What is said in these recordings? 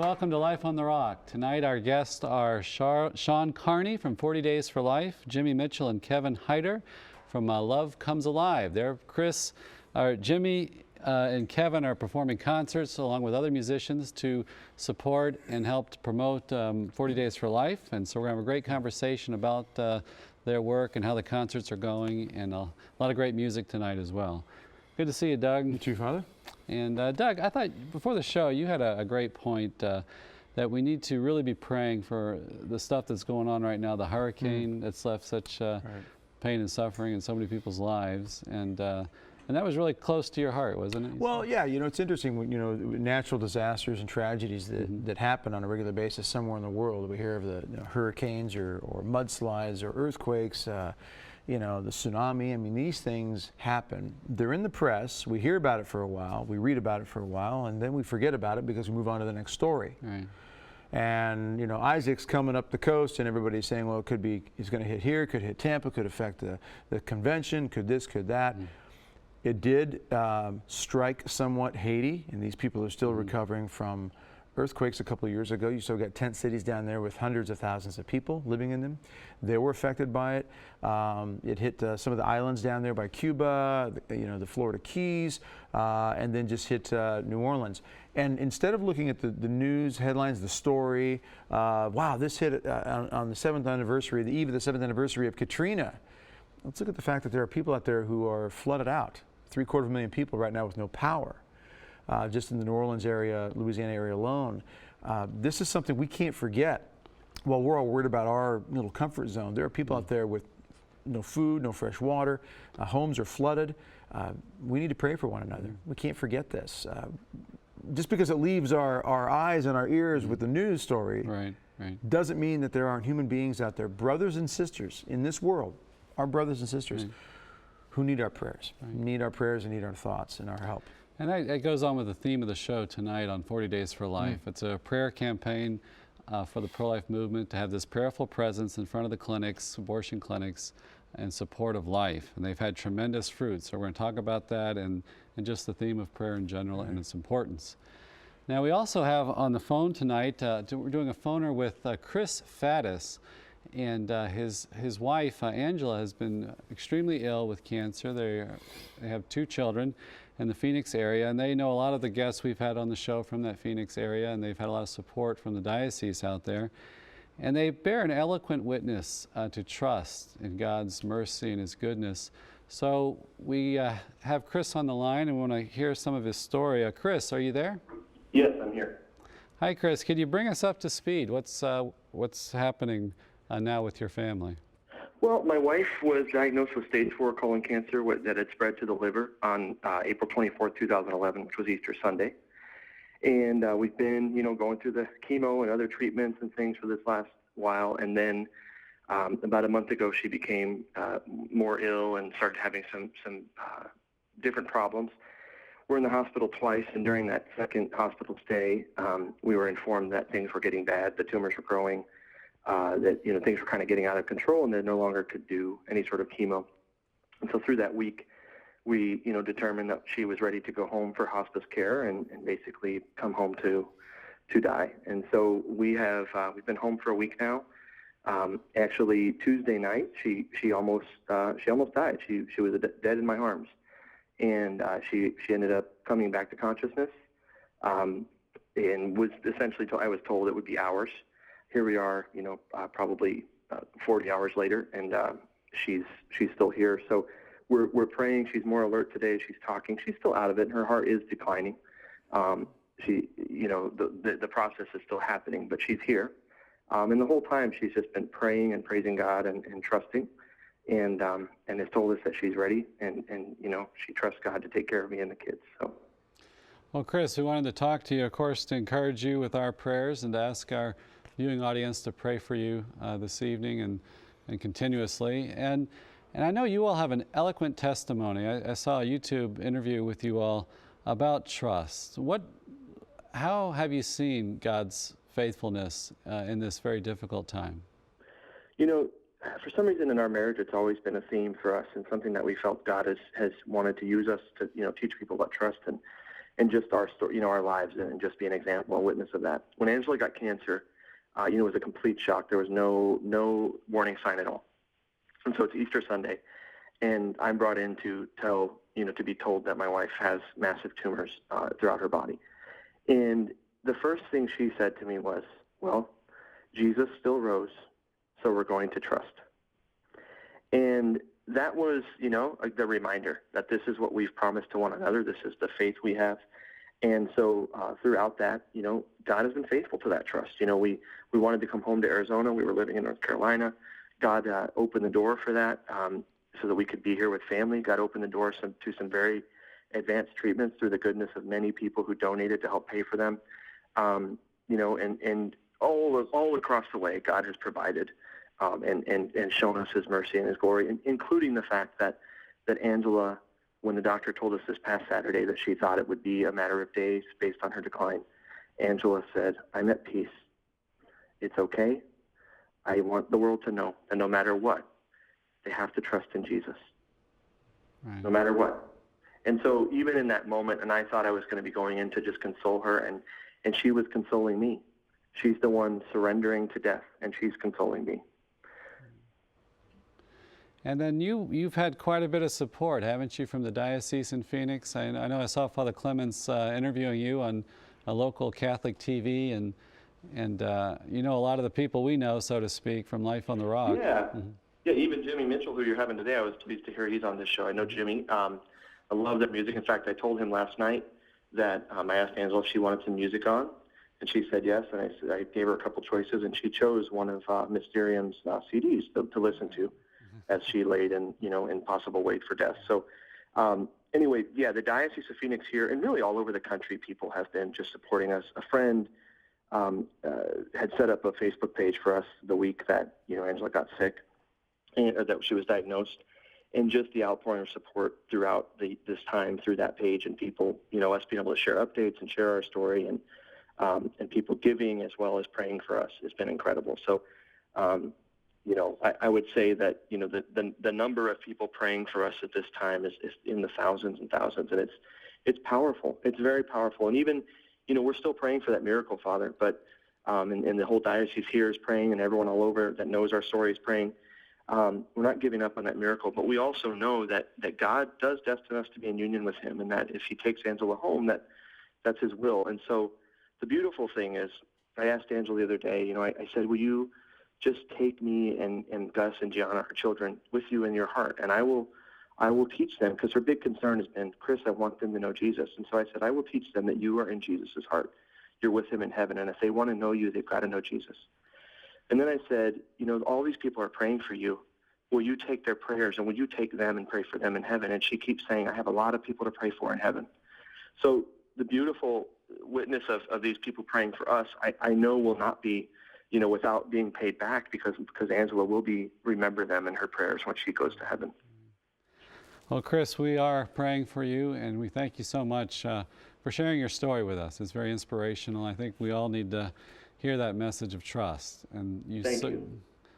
welcome to Life on the Rock. Tonight our guests are Shawn Carney from 40 Days for Life, Jimmy Mitchell and Kevin Heider from Love Comes Alive. Jimmy and Kevin are performing concerts along with other musicians to support and help to promote 40 Days for Life. And so we're going to have a great conversation about their work and how the concerts are going, and a lot of great music tonight as well. Good to see you, Doug. You too, Father. And Doug, I thought before the show you had a great point that we need to really be praying for the stuff that's going on right now, the hurricane that's left such pain and suffering in so many people's lives. And that was really close to your heart, wasn't it? Well, yeah, you know, it's interesting when, you know, natural disasters and tragedies that happen on a regular basis somewhere in the world. We hear of the hurricanes or mudslides or earthquakes, you know, the tsunami. I mean, these things happen. They're in the press. We hear about it for a while. We read about it for a while, and then we forget about it because we move on to the next story. Right. And, you know, Isaac's coming up the coast, and everybody's saying, well, it could be, he's going to hit here, could hit Tampa, could affect the convention, could this, could that. It did strike somewhat Haiti, and these people are still recovering from earthquakes a couple of years ago. You still got tent cities down there with hundreds of thousands of people living in them. They were affected by it. It hit some of the islands down there by Cuba, you know, the Florida Keys, and then just hit New Orleans. And instead of looking at the news headlines, the story, wow, this hit on the 7th anniversary, the eve of the 7th anniversary of Katrina. Let's look at the fact that there are people out there who are flooded out. 750,000 people right now with no power. Just in the New Orleans area, Louisiana area alone. This is something we can't forget. While we're all worried about our little comfort zone, there are people out there with no food, no fresh water, homes are flooded. We need to pray for one another. We can't forget this. Just because it leaves our eyes and our ears with the news story doesn't mean that there aren't human beings out there, brothers and sisters in this world, our brothers and sisters, who need our prayers, need our prayers and need our thoughts and our help. And that goes on with the theme of the show tonight on 40 Days for Life. It's a prayer campaign for the pro-life movement to have this prayerful presence in front of the clinics, abortion clinics, in support of life. And they've had tremendous fruit. So we're going to talk about that and just the theme of prayer in general and its importance. Now we also have on the phone tonight, we're doing a phoner with Chris Fattis. And his wife, Angela, has been extremely ill with cancer. They have 2 children in the Phoenix area, and they know a lot of the guests we've had on the show from that Phoenix area, and they've had a lot of support from the diocese out there. And they bear an eloquent witness to trust in God's mercy and His goodness. So we have Chris on the line, and we want to hear some of his story. Chris, are you there? Yes, I'm here. Hi, Chris. Could you bring us up to speed? What's happening now with your family? Well, my wife was diagnosed with stage 4 colon cancer that had spread to the liver on April 24th, 2011, which was Easter Sunday. And we've been, you know, going through the chemo and other treatments and things for this last while. And then about a month ago, she became more ill and started having some different problems. We're in the hospital twice, and during that second hospital stay, we were informed that things were getting bad, the tumors were growing, that, you know, things were kind of getting out of control, and they no longer could do any sort of chemo. And so through that week, we, you know, determined that she was ready to go home for hospice care and basically come home to die. And so we've been home for a week now. Actually, Tuesday night, she almost died. She was dead in my arms, and she ended up coming back to consciousness, and was essentially I was told it would be hours. Here we are, you know, probably 40 hours later, and she's still here. So we're praying. She's more alert today. She's talking. She's still out of it, and her heart is declining. You know, the process is still happening, but she's here. And the whole time she's just been praying and praising God and trusting, and has told us that she's ready, and you know, she trusts God to take care of me and the kids. So. Well, Chris, we wanted to talk to you, of course, to encourage you with our prayers and to ask our viewing audience to pray for you this evening and continuously. And I know you all have an eloquent testimony. I saw a YouTube interview with you all about trust. How have you seen God's faithfulness in this very difficult time? You know, for some reason in our marriage, it's always been a theme for us, and something that we felt God has wanted to use us to, you know, teach people about trust. And just our story, our lives, and just be an example and witness of that. When Angela got cancer, it was a complete shock. There was no warning sign at all. And so it's Easter Sunday, and I'm brought in to to be told that my wife has massive tumors throughout her body. And the first thing she said to me was, well, Jesus still rose, so we're going to trust. And that was, the reminder that this is what we've promised to one another. This is the faith we have. And so throughout that, God has been faithful to that trust. We wanted to come home to Arizona. We were living in North Carolina. God opened the door for that so that we could be here with family. God opened the door to some very advanced treatments through the goodness of many people who donated to help pay for them. And all across the way, God has provided and shown us his mercy and his glory, including the fact that Angela, when the doctor told us this past Saturday that she thought it would be a matter of days based on her decline, Angela said, I'm at peace. It's okay. I want the world to know that no matter what, they have to trust in Jesus. Right. No matter what. And so even in that moment, and I thought I was going to be going in to just console her, and she was consoling me. She's the one surrendering to death, and she's consoling me. And then you've had quite a bit of support, haven't you, from the diocese in Phoenix? I know I saw Father Clemens interviewing you on a local Catholic TV, and a lot of the people we know, so to speak, from Life on the Rock. Yeah. Mm-hmm. Yeah, even Jimmy Mitchell, who you're having today, I was pleased to hear he's on this show. I know Jimmy. I love their music. In fact, I told him last night that I asked Angela if she wanted some music on, and she said yes, and I gave her a couple choices, and she chose one of Mysterium's CDs to listen to as she laid in possible wait for death. So anyway, yeah, the Diocese of Phoenix here, and really all over the country, people have been just supporting us. A friend had set up a Facebook page for us the week that Angela got sick, or that she was diagnosed, and just the outpouring of support throughout this time through that page, and people, us being able to share updates and share our story, and people giving as well as praying for us has been incredible. So, I would say that the number of people praying for us at this time is in the thousands and thousands, and it's powerful. It's very powerful, and even we're still praying for that miracle, Father. But and the whole diocese here is praying, and everyone all over that knows our story is praying. We're not giving up on that miracle, but we also know that God does destine us to be in union with him, and that if he takes Angela home, that's his will. And so the beautiful thing is, I asked Angela the other day, I said, will you just take me and Gus and Gianna, her children, with you in your heart, and I will teach them, because her big concern has been, Chris, I want them to know Jesus. And so I said, I will teach them that you are in Jesus' heart. You're with him in heaven, and if they want to know you, they've got to know Jesus. And then I said, all these people are praying for you. Will you take their prayers, and will you take them and pray for them in heaven? And she keeps saying, I have a lot of people to pray for in heaven. So the beautiful witness of these people praying for us, I know will not be, without being paid back, because Angela will remember them in her prayers when she goes to heaven. Well, Chris, we are praying for you, and we thank you so much for sharing your story with us. It's very inspirational. I think we all need to hear that message of trust, and you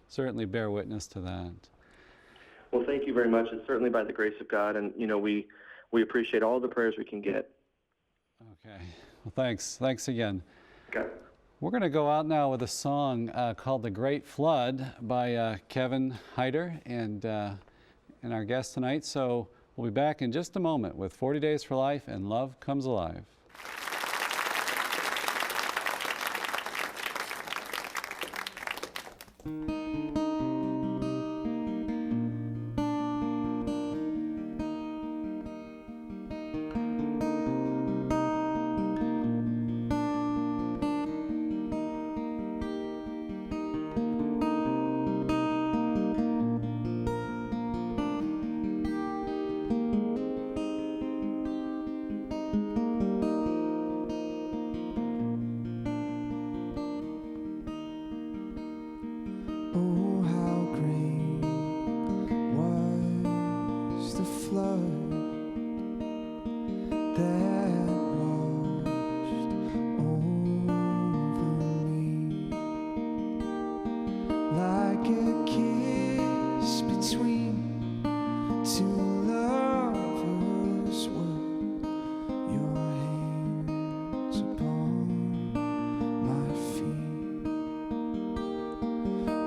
certainly bear witness to that. Well, thank you very much. It's certainly by the grace of God, and we appreciate all the prayers we can get. Okay. Well, thanks. Thanks again. Okay. We're going to go out now with a song called "The Great Flood" by Kevin Heider and our guest tonight. So we'll be back in just a moment with 40 Days for Life and Love Comes Alive.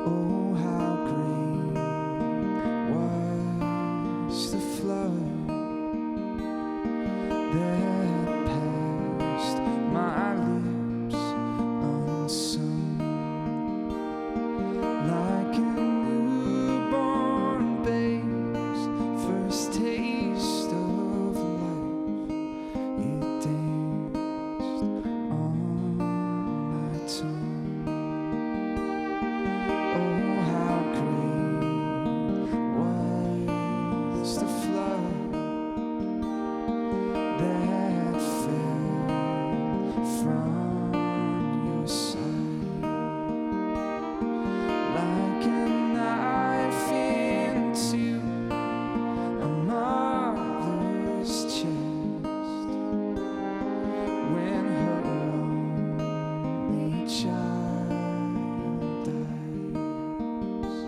Oh, how great was the flood that passed my lips unsung, like a newborn babe's first taste of life. It danced on my tongue. Oh, how great was the flood that fell from your side, like a knife into a mother's chest when her only child dies.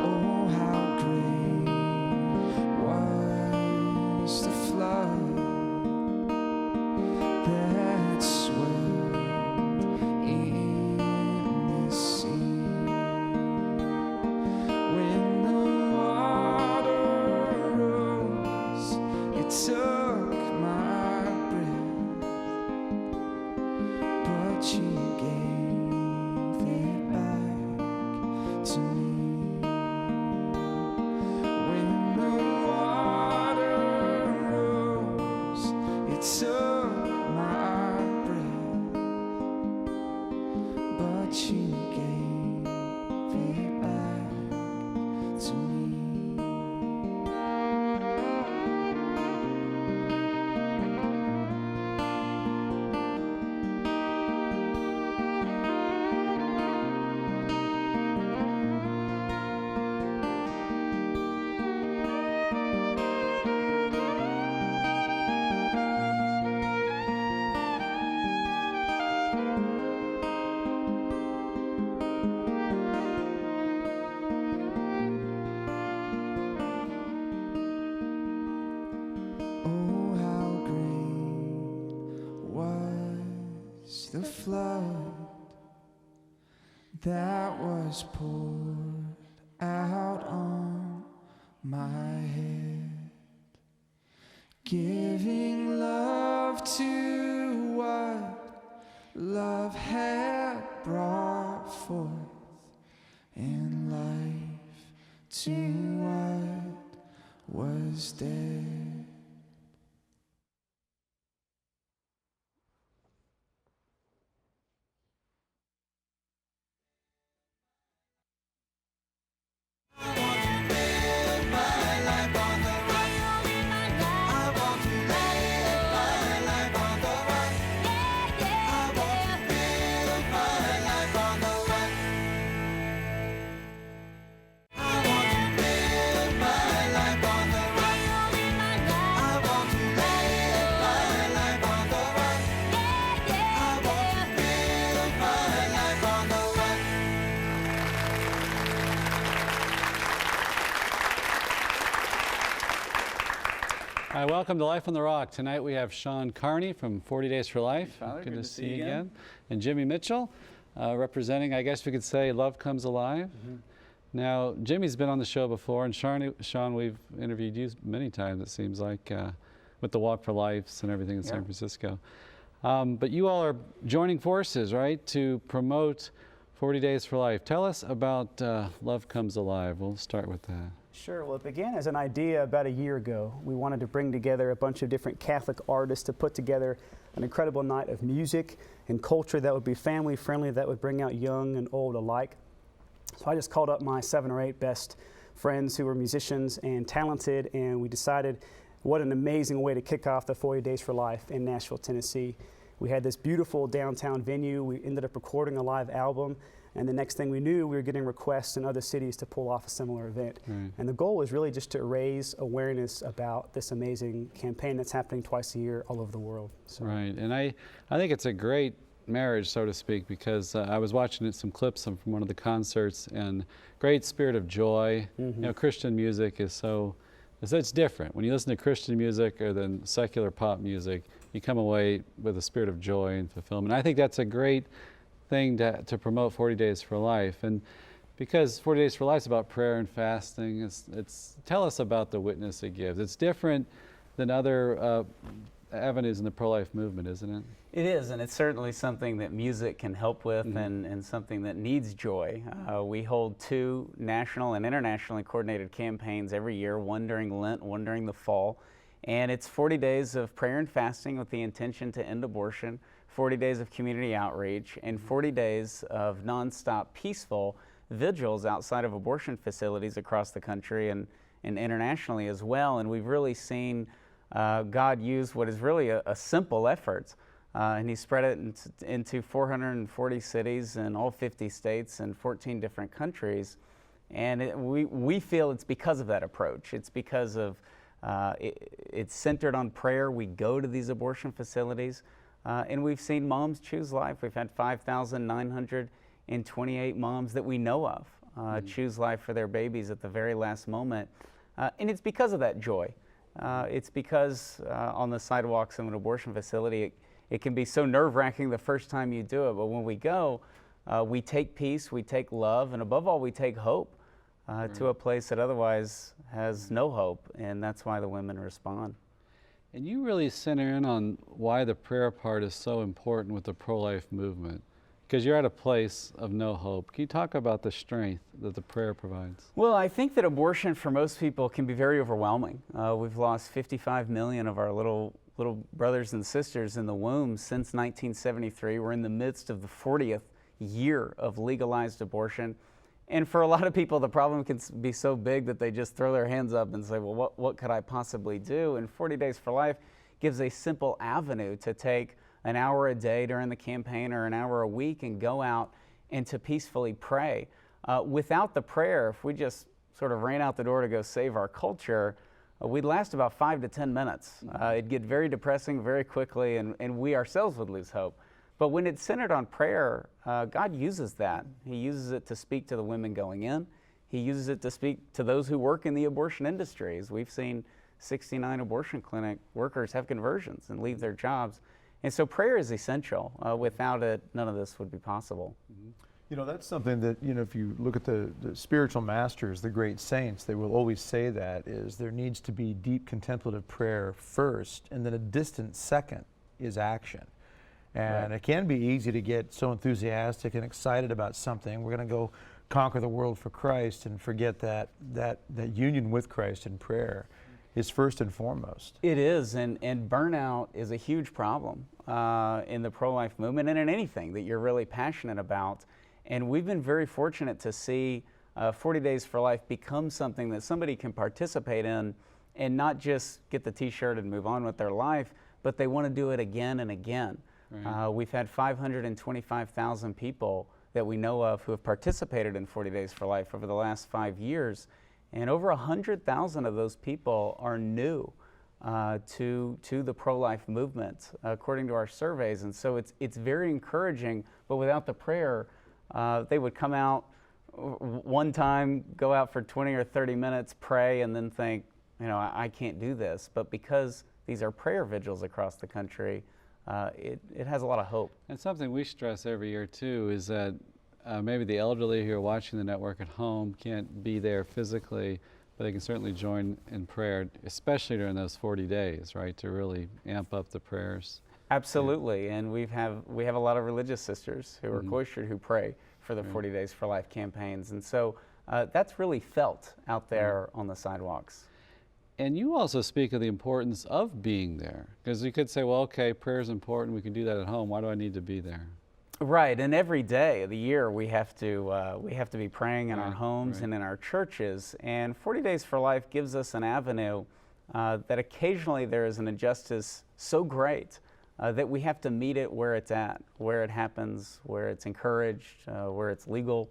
Oh, how great was the flood that swelled in the sea, when the water rose, it took my breath, but you gave it back to me. When the water rose, it took my breath, but you gave it back to me. Oh, how great was the flood that was poured out on my head, giving love to what love had brought forth, and life to what was dead. Hi, welcome to Life on the Rock. Tonight we have Shawn Carney from 40 Days for Life. Tyler, Good to see you again. And Jimmy Mitchell, representing, I guess we could say, Love Comes Alive. Now, Jimmy's been on the show before, and Shawn, we've interviewed you many times, it seems like, with the Walk for Lives and everything in San Francisco. But you all are joining forces, right, to promote 40 Days for Life. Tell us about Love Comes Alive. We'll start with that. Sure. Well, it began as an idea about a year ago. We wanted to bring together a bunch of different Catholic artists to put together an incredible night of music and culture that would be family friendly, that would bring out young and old alike. So I just called up my 7 or 8 best friends who were musicians and talented, and we decided what an amazing way to kick off the 40 Days for Life in Nashville, Tennessee. We had this beautiful downtown venue. We ended up recording a live album. And the next thing we knew, we were getting requests in other cities to pull off a similar event. Right. And the goal was really just to raise awareness about this amazing campaign that's happening twice a year all over the world. So. Right, and I think it's a great marriage, so to speak, because I was watching some clips from one of the concerts, and great spirit of joy. You know, Christian music is it's different. When you listen to Christian music or then secular pop music, you come away with a spirit of joy and fulfillment. I think that's a great thing to promote 40 Days for Life. And because 40 Days for Life is about prayer and fasting. Tell us about the witness it gives. It's different than other avenues in the pro-life movement, isn't it? It is, and it's certainly something that music can help with, and something that needs joy. We hold 2 national and internationally coordinated campaigns every year, one during Lent, one during the fall. And it's 40 days of prayer and fasting with the intention to end abortion, 40 days of community outreach, and 40 days of nonstop peaceful vigils outside of abortion facilities across the country and internationally as well. And we've really seen God use what is really a simple effort, and He spread it into 440 cities in all 50 states and 14 different countries. And we feel it's because of that approach. It's because of it's centered on prayer. We go to these abortion facilities, and we've seen moms choose life. We've had 5,928 moms that we know of choose life for their babies at the very last moment. And it's because of that joy. It's because on the sidewalks of an abortion facility, it can be so nerve-wracking the first time you do it, but when we go, we take peace, we take love, and above all, we take hope to a place that otherwise has no hope, and that's why the women respond. And you really center in on why the prayer part is so important with the pro-life movement, because you're at a place of no hope. Can you talk about the strength that the prayer provides? Well, I think that abortion for most people can be very overwhelming. We've lost 55 million of our little brothers and sisters in the womb since 1973. We're in the midst of the 40th year of legalized abortion. And for a lot of people, the problem can be so big that they just throw their hands up and say, well, what could I possibly do? And 40 Days for Life gives a simple avenue to take an hour a day during the campaign or an hour a week and go out and to peacefully pray. Without the prayer, if we just sort of ran out the door to go save our culture, we'd last about 5 to 10 minutes. It'd get very depressing very quickly, and we ourselves would lose hope. But when it's centered on prayer, God uses that. He uses it to speak to the women going in. He uses it to speak to those who work in the abortion industries. We've seen 69 abortion clinic workers have conversions and leave their jobs. And so prayer is essential. Without it, none of this would be possible. You know, that's something that, you know, if you look at the spiritual masters, the great saints, they will always say that is there needs to be deep contemplative prayer first, and then a distant second is action. And it can be easy to get so enthusiastic and excited about something. We're going to go conquer the world for Christ and forget that union with Christ in prayer is first and foremost. It is, and burnout is a huge problem in the pro-life movement and in anything that you're really passionate about. And we've been very fortunate to see 40 Days for Life become something that somebody can participate in and not just get the t-shirt and move on with their life, but they want to do it again and again. Right. We've had 525,000 people that we know of who have participated in 40 Days for Life over the last 5 years, and over 100,000 of those people are new to the pro-life movement, according to our surveys. And so it's very encouraging, but without the prayer, they would come out one time, go out for 20 or 30 minutes, pray, and then think, you know, I can't do this. But because these are prayer vigils across the country, it has a lot of hope. And something we stress every year too is that maybe the elderly who are watching the network at home can't be there physically, but they can certainly join in prayer, especially during those 40 days, right, to really amp up the prayers. Absolutely, yeah. And we have a lot of religious sisters who are cloistered who pray for the 40 Days for Life campaigns, and so that's really felt out there on the sidewalks. And you also speak of the importance of being there, because you could say, well, okay, prayer is important, we can do that at home, why do I need to be there? Right, and every day of the year we have to be praying in our homes and in our churches, and 40 Days for Life gives us an avenue that occasionally there is an injustice so great that we have to meet it where it's at, where it happens, where it's encouraged, where it's legal,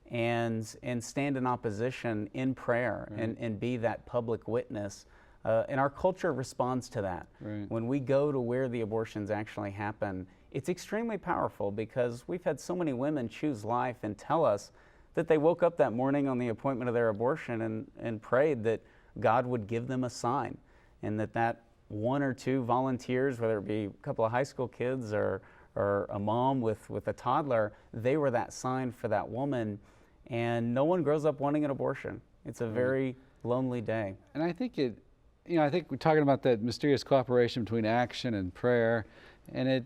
and stand in opposition in prayer and be that public witness. And our culture responds to that. Right. When we go to where the abortions actually happen, it's extremely powerful because we've had so many women choose life and tell us that they woke up that morning on the appointment of their abortion and prayed that God would give them a sign, and that one or two volunteers, whether it be a couple of high school kids or a mom with a toddler, they were that sign for that woman. and no one grows up wanting an abortion. It's a very lonely day. And I think I think we're talking about that mysterious cooperation between action and prayer, and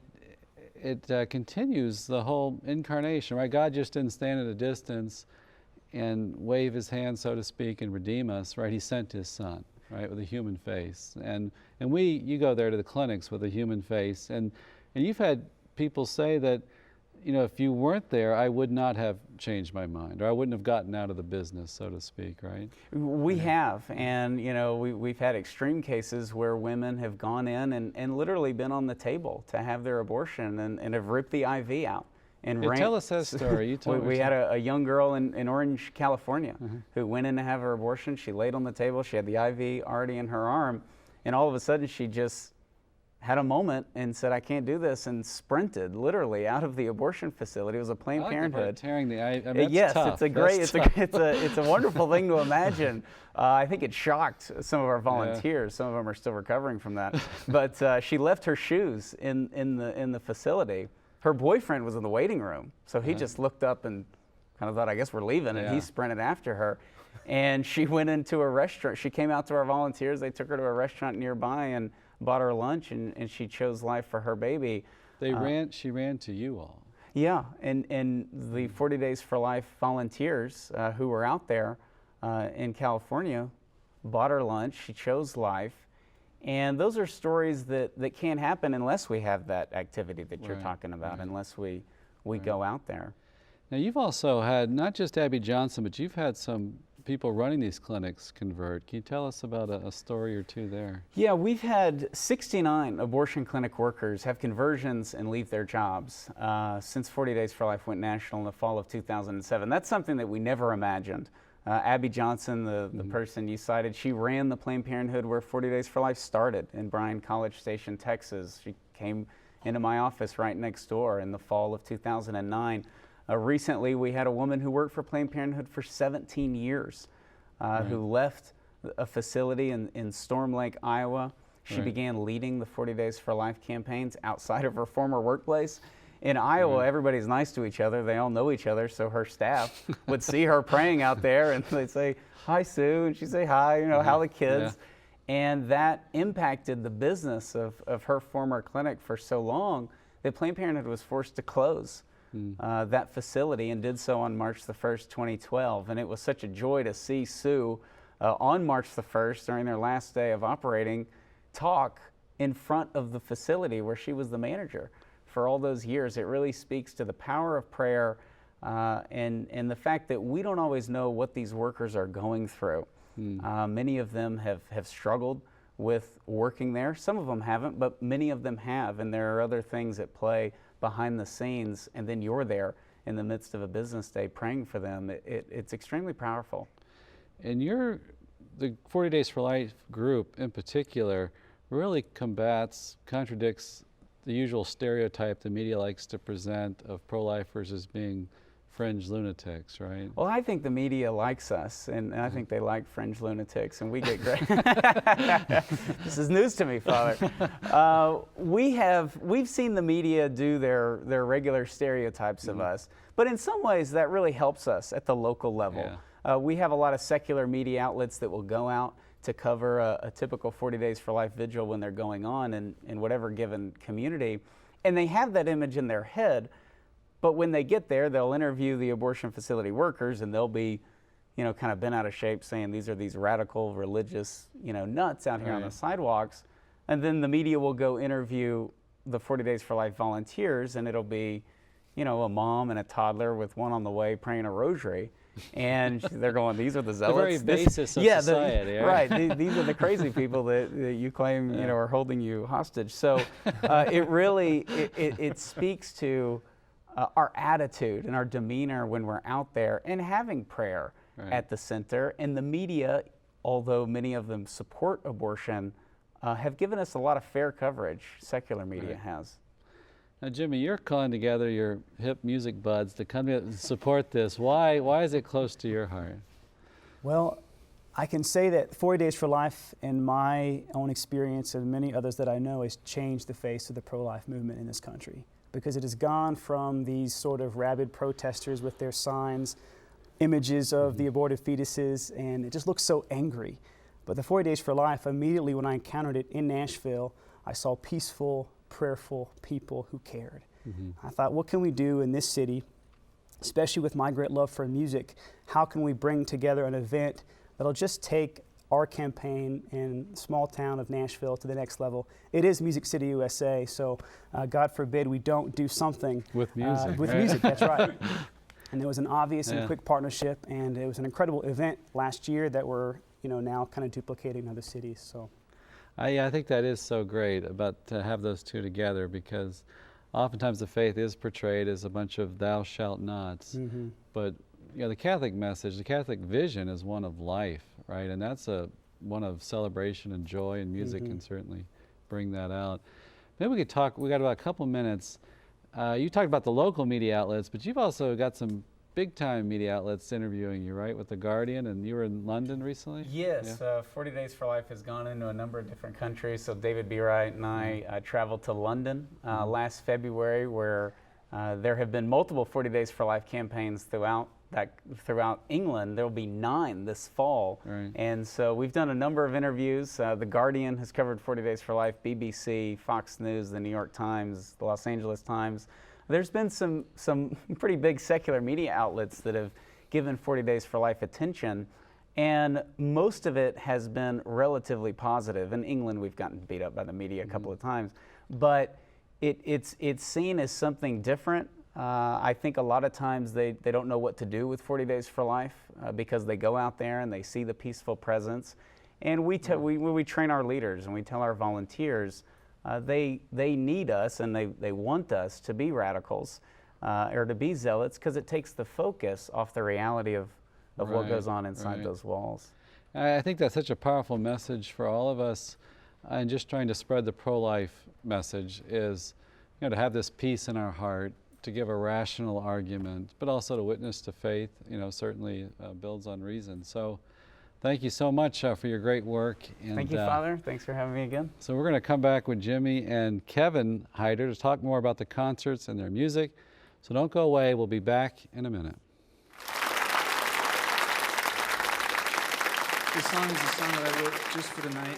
it continues the whole incarnation, right? God just didn't stand at a distance and wave his hand, so to speak, and redeem us, right? He sent his son, right, with a human face. And you go there to the clinics with a human face, and you've had people say that, if you weren't there, I would not have changed my mind, or I wouldn't have gotten out of the business, so to speak, right? We have, and we've had extreme cases where women have gone in and literally been on the table to have their abortion and have ripped the IV out. And tell us that story. We had a young girl in Orange, California, who went in to have her abortion. She laid on the table. She had the IV already in her arm, and all of a sudden she just had a moment and said, "I can't do this," and sprinted literally out of the abortion facility. It was a Planned Parenthood. Tearing the IV. I mean, yes, tough. it's a great, it's a wonderful thing to imagine. I think it shocked some of our volunteers. Some of them are still recovering from that. But she left her shoes in the facility. Her boyfriend was in the waiting room, so he just looked up and kind of thought, "I guess we're leaving," and he sprinted after her. And she went into a restaurant. She came out to our volunteers. They took her to a restaurant nearby and bought her lunch, and she chose life for her baby. She ran to you all. Yeah, and the 40 Days for Life volunteers who were out there in California bought her lunch. She chose life. And those are stories that can't happen unless we have that activity that you're talking about, unless we go out there. Now, you've also had not just Abby Johnson, but you've had some people running these clinics convert. Can you tell us about a story or two there? Yeah, we've had 69 abortion clinic workers have conversions and leave their jobs since 40 Days for Life went national in the fall of 2007. That's something that we never imagined. Abby Johnson, the person you cited, she ran the Planned Parenthood where 40 Days for Life started in Bryan, College Station, Texas. She came into my office right next door in the fall of 2009. Recently, we had a woman who worked for Planned Parenthood for 17 years who left a facility in Storm Lake, Iowa. She began leading the 40 Days for Life campaigns outside of her former workplace. In Iowa, everybody's nice to each other. They all know each other, so her staff would see her praying out there, and they'd say, "Hi, Sue," and she'd say, "Hi, how are the kids?" And that impacted the business of her former clinic for so long that Planned Parenthood was forced to close that facility, and did so on March the 1st, 2012. And it was such a joy to see Sue on March the 1st, during their last day of operating, talk in front of the facility where she was the manager for all those years. It really speaks to the power of prayer and the fact that we don't always know what these workers are going through. Many of them have struggled with working there. Some of them haven't, but many of them have, and there are other things at play behind the scenes, and then you're there in the midst of a business day praying for them. It's extremely powerful. And the 40 Days for Life group in particular really contradicts the usual stereotype the media likes to present of pro-lifers as being fringe lunatics, right? Well, I think the media likes us, and I think they like fringe lunatics, and we get great. This is news to me, Father. We've seen the media do their regular stereotypes of us, but in some ways that really helps us at the local level. We have a lot of secular media outlets that will go out to cover a typical 40 Days for Life vigil when they're going on in whatever given community. And they have that image in their head, but when they get there, they'll interview the abortion facility workers, and they'll be, kind of bent out of shape, saying these are these radical religious, nuts out here on the sidewalks. And then the media will go interview the 40 Days for Life volunteers, and it'll be, a mom and a toddler with one on the way praying a rosary. And they're going, these are the zealots. The very basis of society. Right. These are the crazy people that you claim, are holding you hostage. So it really, it speaks to our attitude and our demeanor when we're out there and having prayer at the center. And the media, although many of them support abortion, have given us a lot of fair coverage. Secular media has. Now, Jimmy, you're calling together your hip music buds to come and support this. Why is it close to your heart? Well, I can say that 40 Days for Life, in my own experience and many others that I know, has changed the face of the pro-life movement in this country, because it has gone from these sort of rabid protesters with their signs images of the aborted fetuses, and it just looks so angry. But the 40 Days for Life, immediately when I encountered it in Nashville, I saw peaceful, prayerful people who cared. I thought, what can we do in this city, especially with my great love for music? How can we bring together an event that'll just take our campaign in the small town of Nashville to the next level? It is Music City, USA, so God forbid we don't do something With music. with right? music, that's right. And there was an obvious and quick partnership, and it was an incredible event last year that we're now kind of duplicating in other cities. So, I think that is so great about to have those two together, because oftentimes the faith is portrayed as a bunch of thou shalt nots, but the Catholic message, the Catholic vision is one of life, right? And that's one of celebration and joy, and music can certainly bring that out. Maybe we could talk, we got about a couple minutes. You talked about the local media outlets, but you've also got some big-time media outlets interviewing you, right, with The Guardian, and you were in London recently? Yes, 40 Days for Life has gone into a number of different countries. So David B. Wright and I traveled to London last February, where there have been multiple 40 Days for Life campaigns throughout England. There will be 9 this fall. Right. And so we've done a number of interviews. The Guardian has covered 40 Days for Life, BBC, Fox News, the New York Times, the Los Angeles Times. There's been some pretty big secular media outlets that have given 40 Days for Life attention, and most of it has been relatively positive. In England, we've gotten beat up by the media a couple of times, but it's seen as something different. I think a lot of times they don't know what to do with 40 Days for Life because they go out there and they see the peaceful presence. And we train our leaders and we tell our volunteers they need us and they want us to be radicals or to be zealots, because it takes the focus off the reality of what goes on inside those walls. I think that's such a powerful message for all of us, and just trying to spread the pro-life message is, to have this peace in our heart, to give a rational argument, but also to witness to faith, certainly builds on reason. So thank you so much for your great work. And, thank you, Father. Thanks for having me again. So we're going to come back with Jimmy and Kevin Heider to talk more about the concerts and their music. So don't go away. We'll be back in a minute. This song is a song that I wrote just for tonight.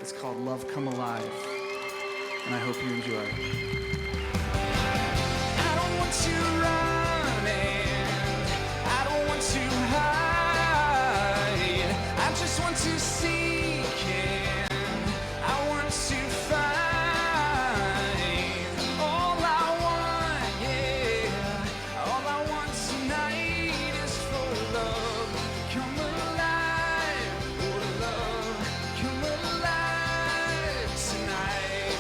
It's called Love Come Alive, and I hope you enjoy. I don't want to run and I don't want to hide. I just want to seek and I want to find all I want, yeah. All I want tonight is for love. Come alive, oh love, come alive tonight.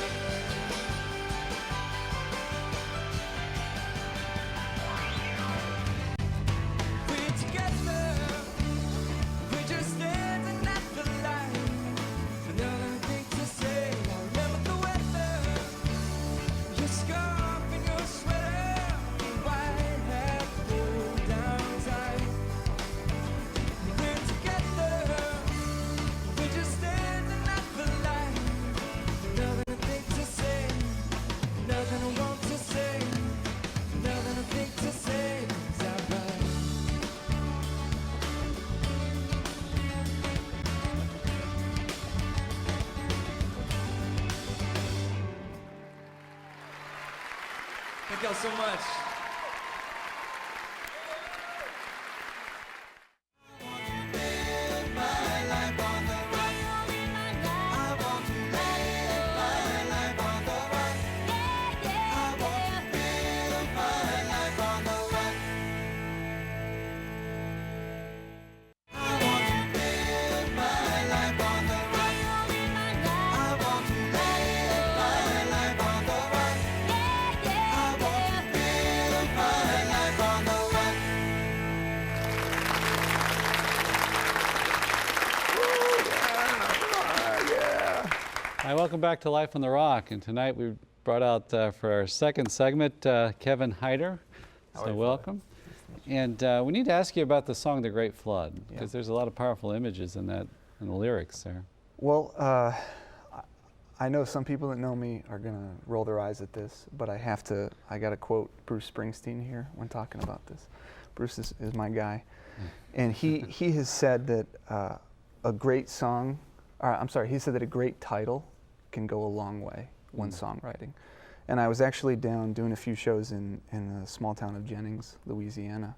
We're together, we're just standing at the light. Another thing to say, I remember the weather, your scarf and your sweater, your white hat pulled down tight. We're together, we're just standing at the light. Nothing to think to say, nothing I want to say, nothing to think to say. Is that right? Thank y'all so much. Hi, welcome back to Life on the Rock, and tonight we brought out for our second segment Kevin Heider. So welcome. And we need to ask you about the song "The Great Flood," because there's a lot of powerful images in that, in the lyrics there. Well, I know some people that know me are gonna roll their eyes at this, but I got to quote Bruce Springsteen here when talking about this. Bruce is my guy. And he has said that a great song, he said that a great title can go a long way when songwriting. And I was actually down doing a few shows in the small town of Jennings, Louisiana.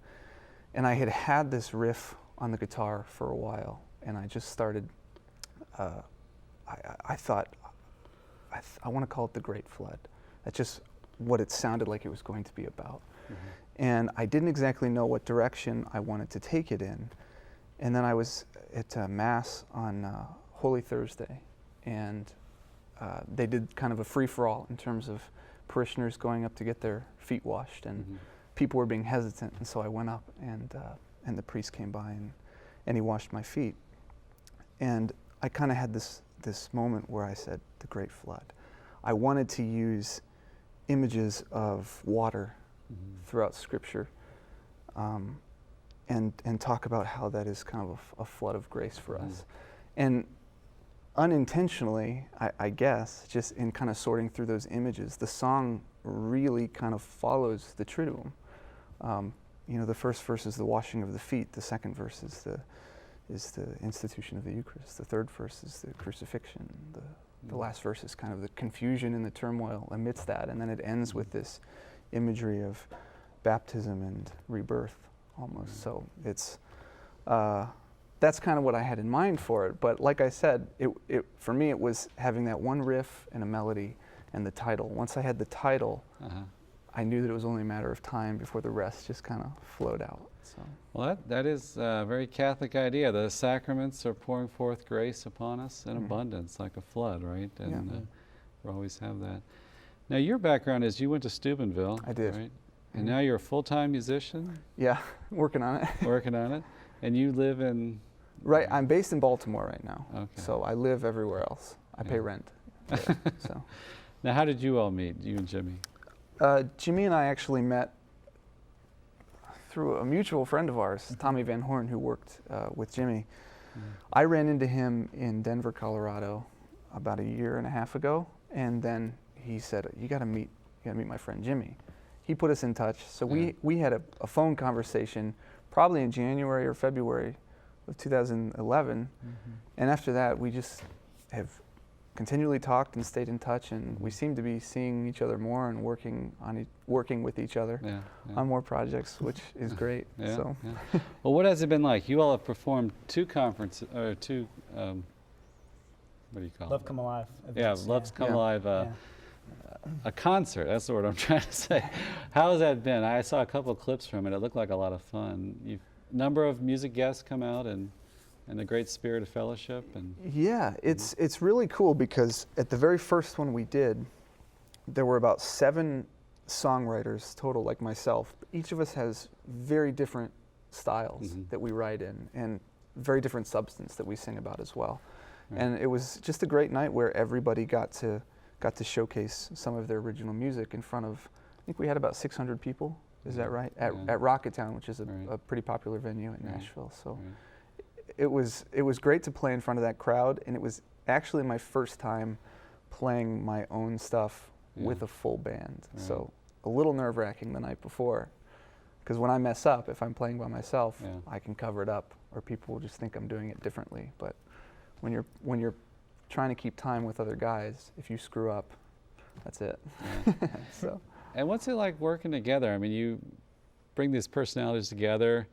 And I had this riff on the guitar for a while, and I just started, I thought, I want to call it The Great Flood. That's just what it sounded like it was going to be about. And I didn't exactly know what direction I wanted to take it in. And then I was at Mass on Holy Thursday, and they did kind of a free-for-all in terms of parishioners going up to get their feet washed, and people were being hesitant, and so I went up, and the priest came by, and he washed my feet. And I kind of had this moment where I said, the Great Flood. I wanted to use images of water throughout Scripture, and talk about how that is kind of a flood of grace for us. And unintentionally, I guess, just in kind of sorting through those images, the song really kind of follows the Triduum. You know, the first verse is the washing of the feet. The second verse is the institution of the Eucharist. The third verse is the crucifixion. The last verse is kind of the confusion and the turmoil amidst that. And then it ends with this imagery of baptism and rebirth almost. So it's, that's kind of what I had in mind for it. But like I said, for me it was having that one riff and a melody and the title. Once I had the title, I knew that it was only a matter of time before the rest just kind of flowed out. So. Well, that is a very Catholic idea. The sacraments are pouring forth grace upon us in abundance, like a flood, right? And we always have that. Now, your background is you went to Steubenville. I did. Right? And now you're a full-time musician? Yeah, working on it. Working on it. And you live in? Right, I'm based in Baltimore right now. Okay. So I live everywhere else. I pay rent. There, so. Now, how did you all meet, you and Jimmy? Jimmy and I actually met through a mutual friend of ours, Tommy Van Horn, who worked with Jimmy. I ran into him in Denver, Colorado about a year and a half ago, and then he said, you gotta meet my friend Jimmy. He put us in touch, so we had a phone conversation probably in January or February of 2011, and after that we just have continually talked and stayed in touch, and we seem to be seeing each other more and working with each other on more projects, which is great. So. Well, what has it been like? You all have performed two conferences, or two, what do you call it? Love Come Alive. Love's Come Alive. A concert, that's the word I'm trying to say. How has that been? I saw a couple of clips from it. It looked like a lot of fun. Number of music guests come out and a great spirit of fellowship. And yeah, it's really cool because at the very first one we did, there were about 7 songwriters total, like myself. Each of us has very different styles that we write in, and very different substance that we sing about as well. Right. And it was just a great night where everybody got to showcase some of their original music in front of, I think we had about 600 people, is that right? At Rocketown, which is a pretty popular venue in Nashville. So it was great to play in front of that crowd, and it was actually my first time playing my own stuff with a full band. So a little nerve-wracking the night before, because when I mess up, if I'm playing by myself, I can cover it up, or people will just think I'm doing it differently. But when you're trying to keep time with other guys, if you screw up, that's it. So. And what's it like working together? I mean, you bring these personalities together.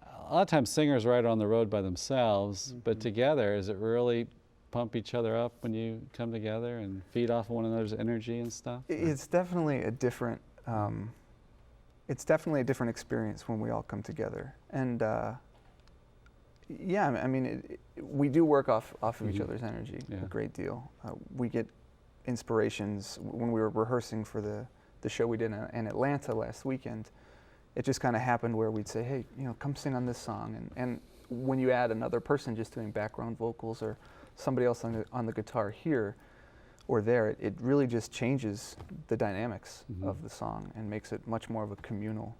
A lot of times singers write on the road by themselves, but together, does it really pump each other up when you come together and feed off of one another's energy and stuff? It's definitely a different experience when we all come together. And yeah, I mean, we do work off of each other's energy a great deal. We get inspirations when we were rehearsing for the show we did in Atlanta last weekend. It just kind of happened where we'd say, hey, come sing on this song. And when you add another person just doing background vocals, or somebody else on the guitar here or there, it really just changes the dynamics of the song and makes it much more of a communal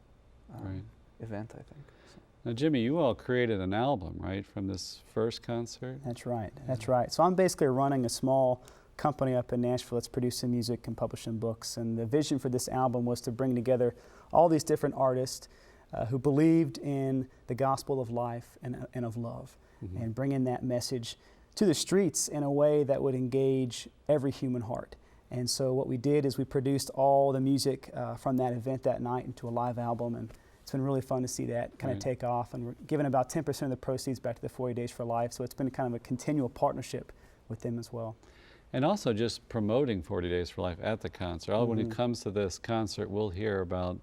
event, I think. So. Now, Jimmy, you all created an album, right, from this first concert? That's right. That's right. So I'm basically running a small company up in Nashville that's producing music and publishing books. And the vision for this album was to bring together all these different artists who believed in the gospel of life and of love, and bringing that message to the streets in a way that would engage every human heart. And so what we did is we produced all the music from that event that night into a live album, and it's been really fun to see that kind of take off. And we're giving about 10% of the proceeds back to the 40 Days for Life, so it's been kind of a continual partnership with them as well. And also just promoting 40 Days for Life at the concert. When it comes to this concert, we'll hear about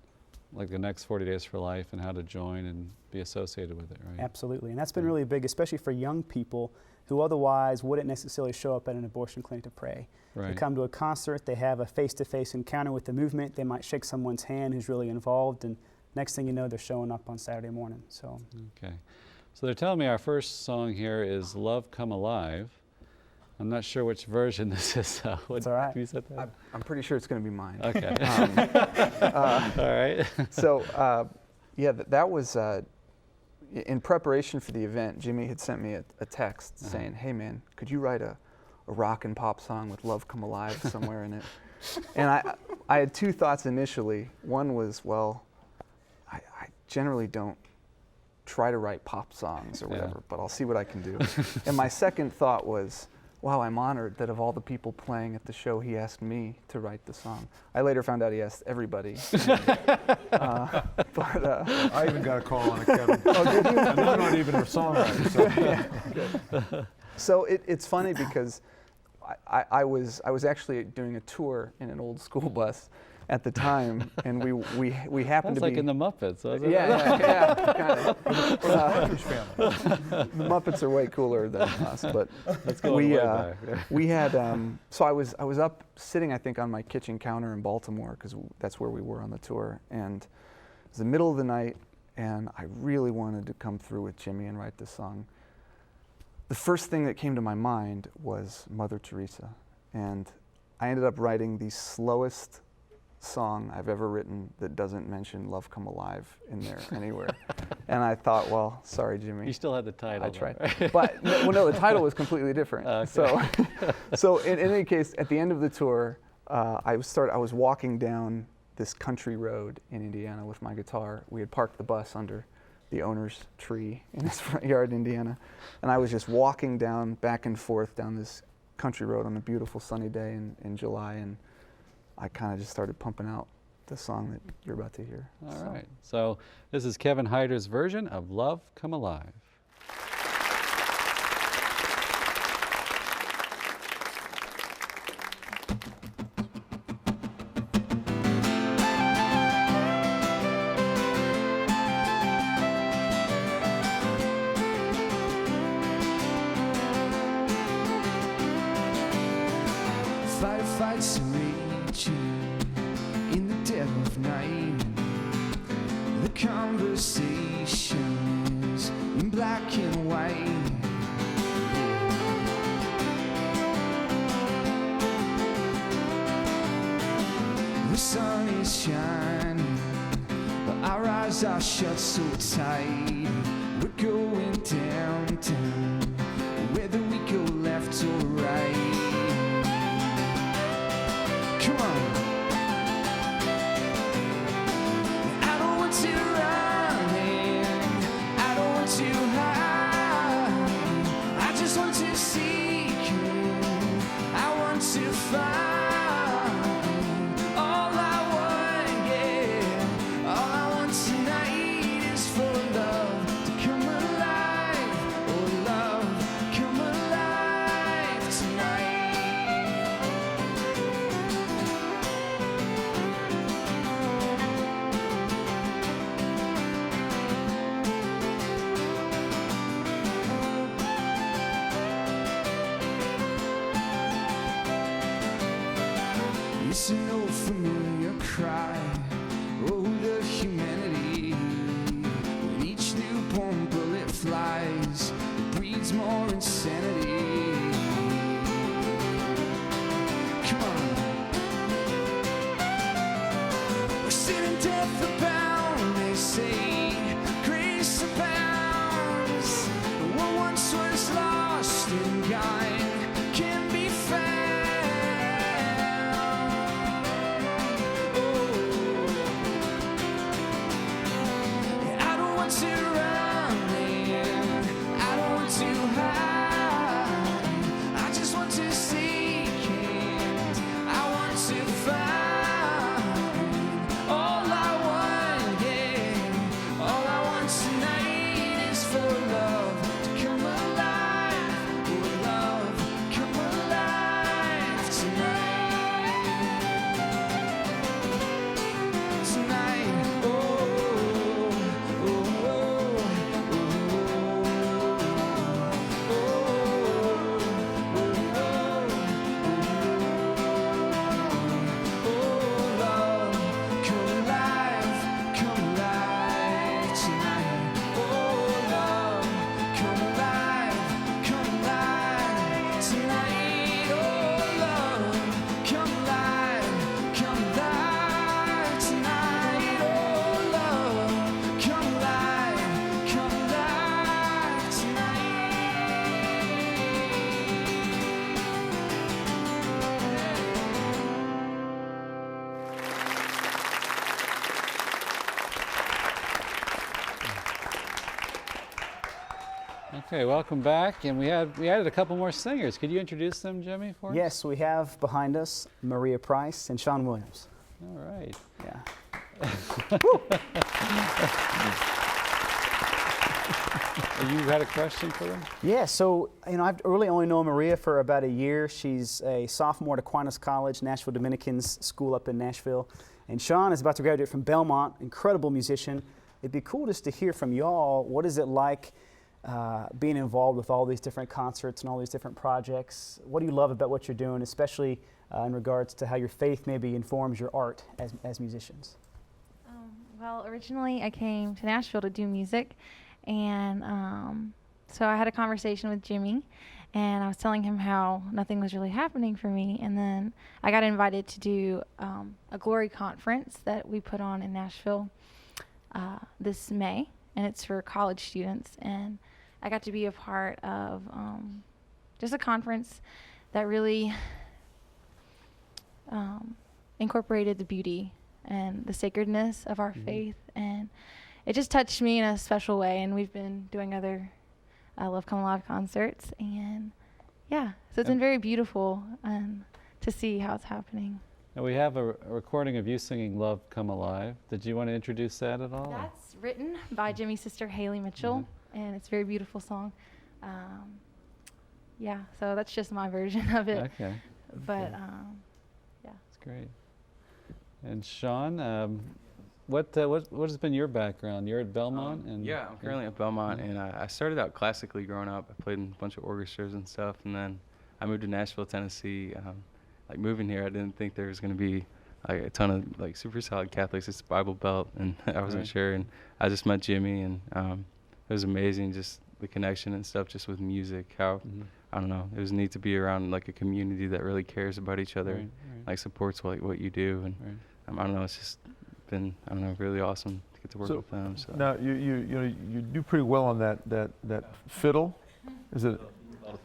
like the next 40 Days for Life and how to join and be associated with it, right? Absolutely, and that's been really big, especially for young people who otherwise wouldn't necessarily show up at an abortion clinic to pray. Right. They come to a concert, they have a face-to-face encounter with the movement, they might shake someone's hand who's really involved, and next thing you know, they're showing up on Saturday morning. So. Okay. So they're telling me our first song here is Love Come Alive. I'm not sure which version this is. It's all right. You said that? I'm pretty sure it's going to be mine. Okay. All right. So, yeah, that was in preparation for the event. Jimmy had sent me a text saying, "Hey, man, could you write a rock and pop song with Love Come Alive somewhere in it?" And I had two thoughts initially. One was, well, I generally don't try to write pop songs or whatever, but I'll see what I can do. And my second thought was, wow, I'm honored that of all the people playing at the show, he asked me to write the song. I later found out he asked everybody. I even got a call on it, Kevin. Oh, did you? And I'm not even a songwriter. So. So it's funny because I was actually doing a tour in an old school bus at the time, and we happened to be like in the Muppets, wasn't it? yeah, kind of. Partridge Family. The Muppets are way cooler than us, but Let's go way back. we had so I was up sitting, I think, on my kitchen counter in Baltimore, because that's where we were on the tour, and it was the middle of the night, and I really wanted to come through with Jimmy and write this song. The first thing that came to my mind was Mother Teresa, and I ended up writing the slowest song I've ever written that doesn't mention Love Come Alive in there anywhere. And I thought, well, sorry, Jimmy. You still had the title. I tried. Though, right? But no, the title was completely different. Okay. So in any case, at the end of the tour, I was walking down this country road in Indiana with my guitar. We had parked the bus under the owner's tree in his front yard in Indiana. And I was just walking down, back and forth down this country road on a beautiful sunny day in July, and I kind of just started pumping out the song that you're about to hear. All right. So this is Kevin Heider's version of Love Come Alive. Firefights raging in the dead of night. The conversation is in black and white. The sun is shining, but our eyes are shut so tight. We're going downtown, whether we go left or right. Come on. I don't want to run and I don't want to hide. I just want to seek you. I want to find all I want, yeah. All I want tonight is for love to Okay, welcome back. And we added a couple more singers. Could you introduce them, Jimmy, for us? Yes, we have behind us Maria Price and Shawn Williams. All right. Yeah. You had a question for them? Yeah, so I've really only known Maria for about a year. She's a sophomore at Aquinas College, Nashville Dominicans School up in Nashville. And Shawn is about to graduate from Belmont, incredible musician. It'd be cool just to hear from y'all, what is it like being involved with all these different concerts and all these different projects? What do you love about what you're doing, especially in regards to how your faith maybe informs your art as musicians? Well, originally I came to Nashville to do music, and so I had a conversation with Jimmy, and I was telling him how nothing was really happening for me, and then I got invited to do a Glory conference that we put on in Nashville this May, and it's for college students, and I got to be a part of just a conference that really incorporated the beauty and the sacredness of our faith, and it just touched me in a special way. And we've been doing other Love Come Alive concerts, and yeah, so it's been very beautiful to see how it's happening. And we have a recording of you singing Love Come Alive. Did you want to introduce that at all? That's written by Jimmy's sister Haley Mitchell, and it's a very beautiful song. Yeah, so that's just my version of it. Okay. But yeah. That's great. And Shawn, what has been your background? You're at Belmont? and Yeah, I'm currently at Belmont, and I started out classically growing up. I played in a bunch of orchestras and stuff, and then I moved to Nashville, Tennessee. Like moving here, I didn't think there was going to be like a ton of like super solid Catholics. It's Bible Belt, and I wasn't sure. And I just met Jimmy, and it was amazing, just the connection and stuff, just with music. How I don't know, it was neat to be around like a community that really cares about each other, like supports what you do, and I don't know, it's just been really awesome to get to work with them. So. Now you do pretty well on that fiddle. Is it?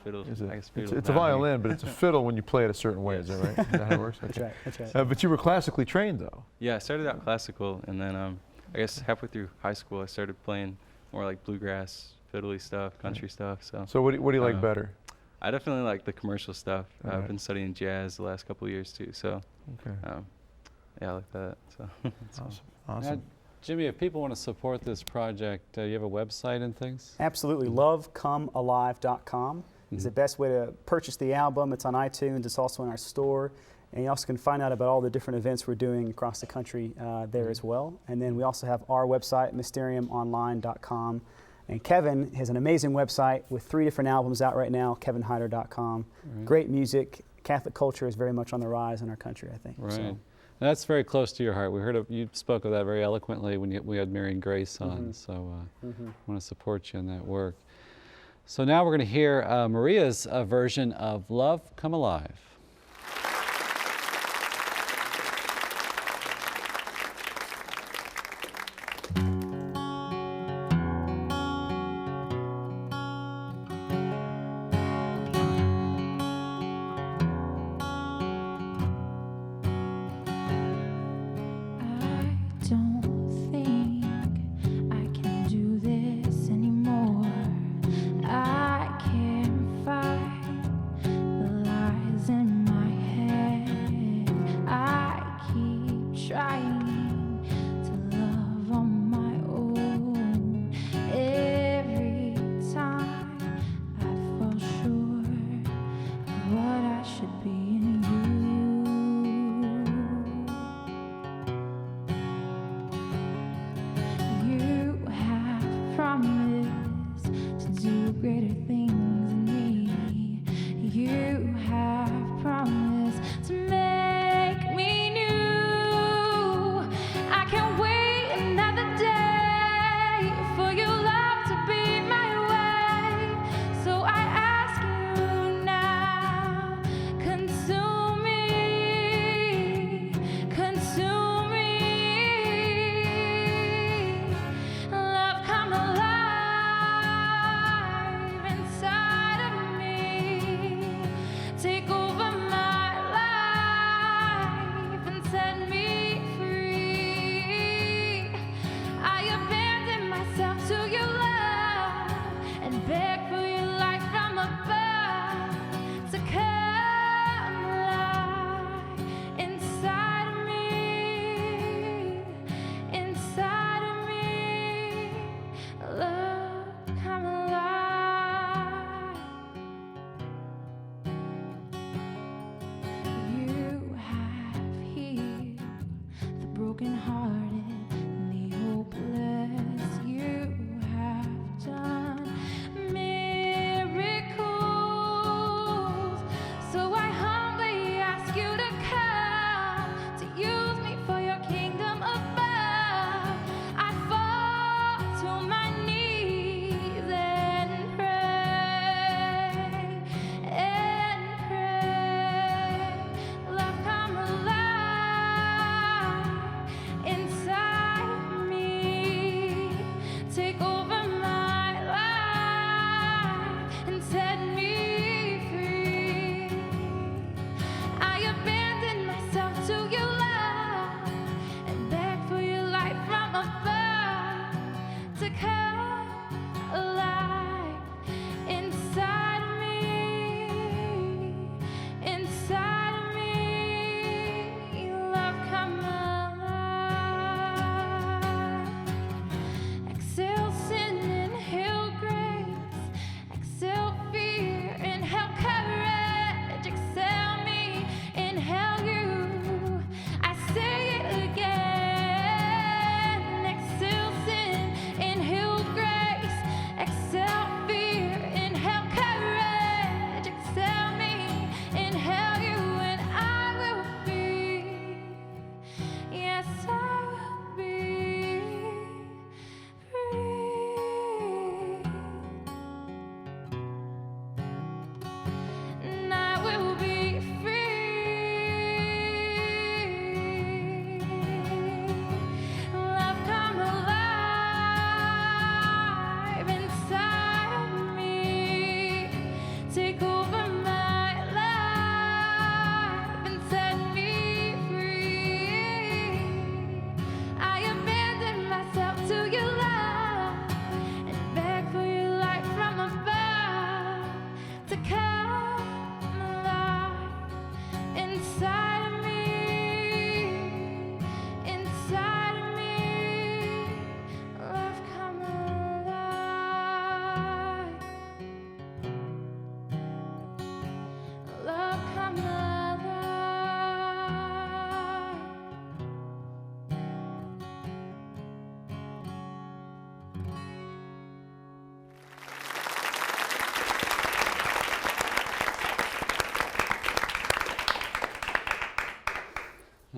Fiddle. Is it? I guess fiddle It's a violin, but it's a fiddle when you play it a certain way. Is that right? Is that how it works? That's Okay. right, that's right. But you were classically trained, though. Yeah, I started out classical, and then I guess halfway through high school, I started playing more like bluegrass, fiddly stuff, country stuff. So what do you like better? I definitely like the commercial stuff. All I've right. been studying jazz the last couple of years too. So Okay. yeah, I like that. So Awesome. Now, Jimmy, if people want to support this project, you have a website and things? Absolutely. LoveComeAlive.com is the best way to purchase the album. It's on iTunes. It's also in our store. And you also can find out about all the different events we're doing across the country there as well. And then we also have our website, mysteriumonline.com. And Kevin has an amazing website with 3 different albums out right now, kevinheider.com. Great music. Catholic culture is very much on the rise in our country, I think. Right. So, And that's very close to your heart. We heard you spoke of that very eloquently when we had Mary and Grace on. So I want to support you in that work. So now we're going to hear Maria's version of Love Come Alive. I don't think I can do this anymore. I can't fight the lies in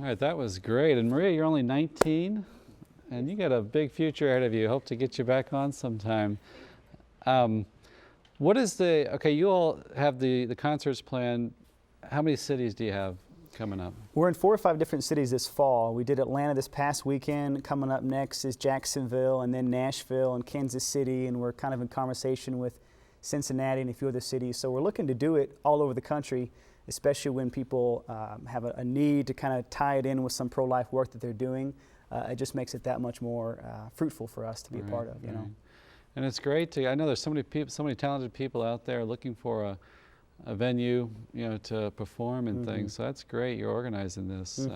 right, that was great. And Maria, you're only 19, and you got a big future ahead of you. Hope to get you back on sometime. What is okay, you all have the concerts planned. How many cities do you have coming up? We're in 4 or 5 different cities this fall. We did Atlanta this past weekend. Coming up next is Jacksonville, and then Nashville and Kansas City, and we're kind of in conversation with Cincinnati and a few other cities. So we're looking to do it all over the country, especially when people have a need to kind of tie it in with some pro-life work that they're doing. It just makes it that much more fruitful for us to be a part of, you know. And it's great to, I know there's so many people, so many talented people out there looking for a venue, you know, to perform and things. So that's great. You're organizing this.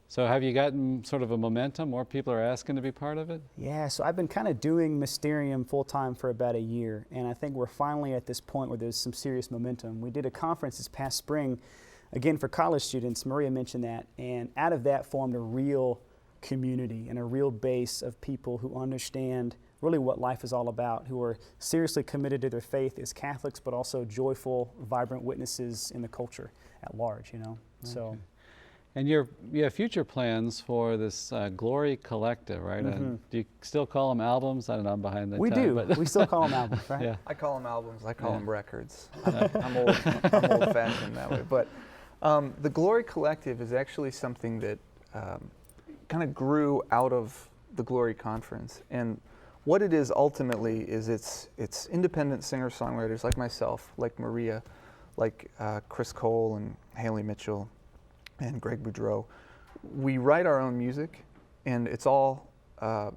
So have you gotten sort of a momentum? More people are asking to be part of it? Yeah, so I've been kind of doing Mysterium full time for about a year, and I think we're finally at this point where there's some serious momentum. We did a conference this past spring, again for college students. Maria mentioned that, and out of that formed a real community and a real base of people who understand really what life is all about, who are seriously committed to their faith as Catholics, but also joyful, vibrant witnesses in the culture at large, you know. Okay. So. And you have future plans for this Glory Collective, right? Do you still call them albums? I don't know, I'm behind that. We do. But we still call them albums, right? Yeah. I call them albums. I call them records. I'm old-fashioned that way. But the Glory Collective is actually something that kind of grew out of the Glory Conference. And what it is ultimately is it's independent singer-songwriters like myself, like Maria, like Chris Cole and Haley Mitchell and Greg Boudreau. We write our own music, and it's all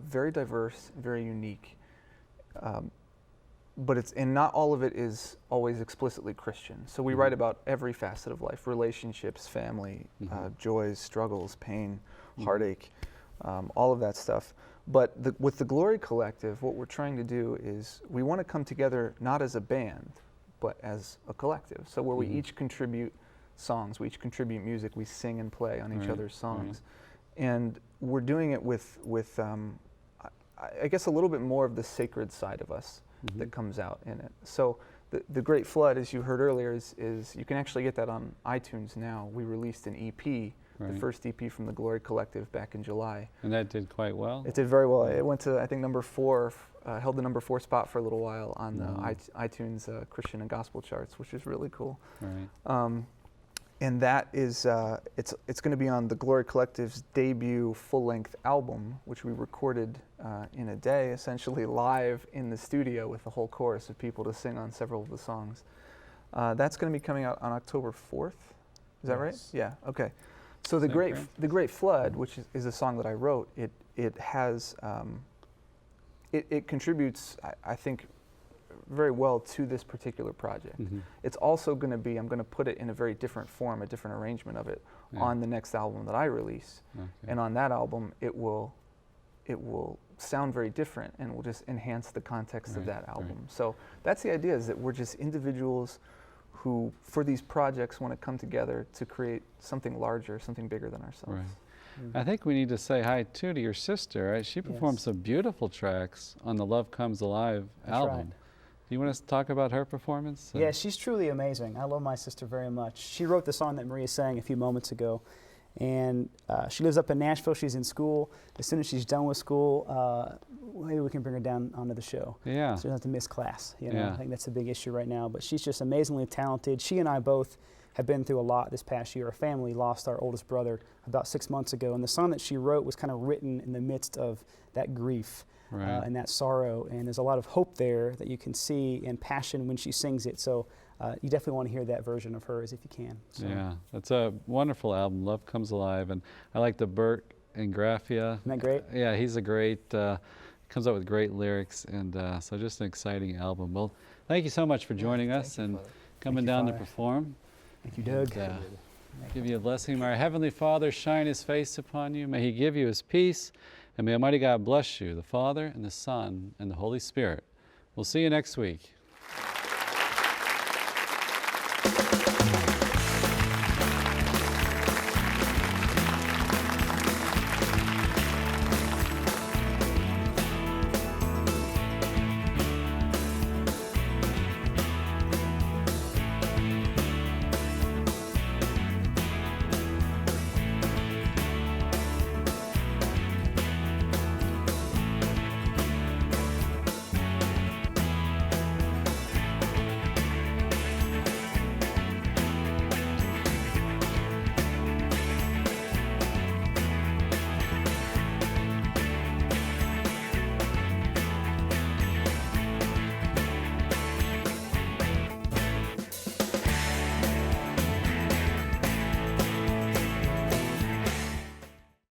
very diverse, very unique. But not all of it is always explicitly Christian. So we write about every facet of life: relationships, family, joys, struggles, pain, heartache, all of that stuff. But with the Glory Collective, what we're trying to do is we want to come together not as a band, but as a collective. So where we each contribute songs, we each contribute music, we sing and play on each other's songs. And we're doing it with I guess a little bit more of the sacred side of us that comes out in it. So the Great Flood, as you heard earlier, is you can actually get that on iTunes now. We released an EP, the first EP from the Glory Collective back in July. And that did quite well? It did very well. It went to, I think, number 4, held the number 4 spot for a little while on the iTunes Christian and Gospel charts, which is really cool. And that is, it's going to be on the Glory Collective's debut full-length album, which we recorded in a day, essentially live in the studio with a whole chorus of people to sing on several of the songs. That's going to be coming out on October 4th. Is that right? Yeah. Okay. So the Great Flood, which is a song that I wrote, it has it contributes, I think, very well to this particular project. It's also going to be, I'm going to put it in a very different form, a different arrangement of it on the next album that I release. And on that album, it will sound very different and will just enhance the context of that album. So that's the idea, is that we're just individuals who, for these projects, want to come together to create something larger, something bigger than ourselves. I think we need to say hi too to your sister, right? She performed some beautiful tracks on the Love Comes Alive album. Do you want us to talk about her performance? Yeah, she's truly amazing. I love my sister very much. She wrote the song that Maria sang a few moments ago, and she lives up in Nashville. She's in school. As soon as she's done with school, maybe we can bring her down onto the show. Yeah. So she doesn't have to miss class. You know, I think that's a big issue right now. But she's just amazingly talented. She and I both have been through a lot this past year. Our family lost our oldest brother about 6 months ago, and the song that she wrote was kind of written in the midst of that grief. And that sorrow, and there's a lot of hope there that you can see and passion when she sings it. So you definitely want to hear that version of hers if you can. So. Yeah, it's a wonderful album, Love Comes Alive, and I like the Bert and Graffia. Isn't that great? Yeah, he's a great, comes up with great lyrics, and so just an exciting album. Well, thank you so much for joining us and coming down to perform. Thank you, Doug. Give you a blessing. May our Heavenly Father shine His face upon you. May He give you His peace. And may Almighty God bless you, the Father, and the Son, and the Holy Spirit. We'll see you next week.